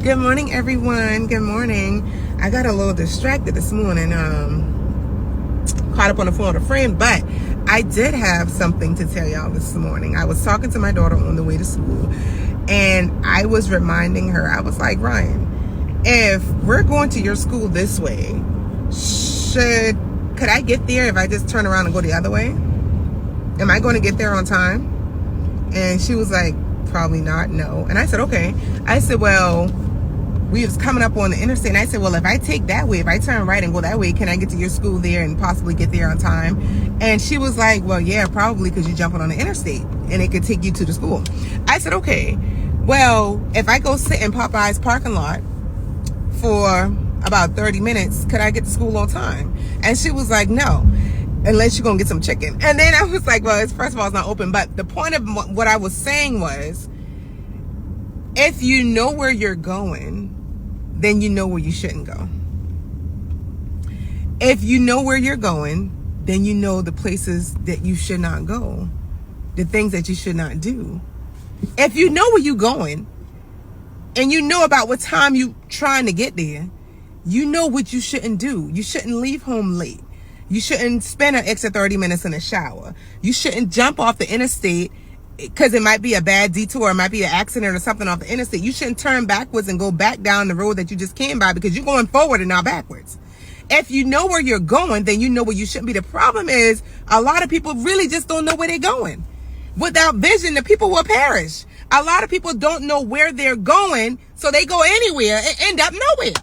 Good morning, everyone. Good morning. I got a little distracted this morning, caught up on the phone with a friend, but I did have something to tell y'all this morning. I was talking to my daughter on the way to school, and I was reminding her, I was like, Ryan, if we're going to your school this way, could I get there if I just turn around and go the other way? Am I going to get there on time? And she was like, probably not, no. And I said, okay. I said, well, we was coming up on the interstate, and I said, well, if I take that way, if I turn right and go that way, can I get to your school there and possibly get there on time? And she was like, well, yeah, probably, because you're jumping on the interstate and it could take you to the school. I said, okay, well, if I go sit in Popeye's parking lot for about 30 minutes, could I get to school on time? And she was like, no, unless you're gonna get some chicken. And then I was like, well, first of all, it's not open. But the point of what I was saying was, if you know where you're going, then you know where you shouldn't go. If you know where you're going, then you know the places that you should not go, the things that you should not do. If you know where you're going, and you know about what time you're trying to get there, you know what you shouldn't do. You shouldn't leave home late. You shouldn't spend an extra 30 minutes in a shower. You shouldn't jump off the interstate because it might be a bad detour, it might be an accident or something off the interstate. You shouldn't turn backwards and go back down the road that you just came by because you're going forward and not backwards. If you know where you're going, then you know where you shouldn't be. The problem is a lot of people really just don't know where they're going. Without vision, the people will perish. A lot of people don't know where they're going, so they go anywhere and end up nowhere.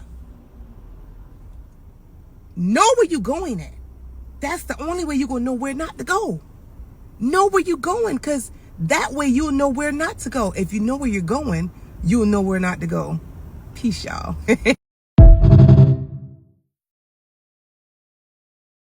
Know where you're going at. That's the only way you're going to know where not to go. Know where you're going, because that way you'll know where not to go. If you know where you're going, you'll know where not to go. Peace, y'all.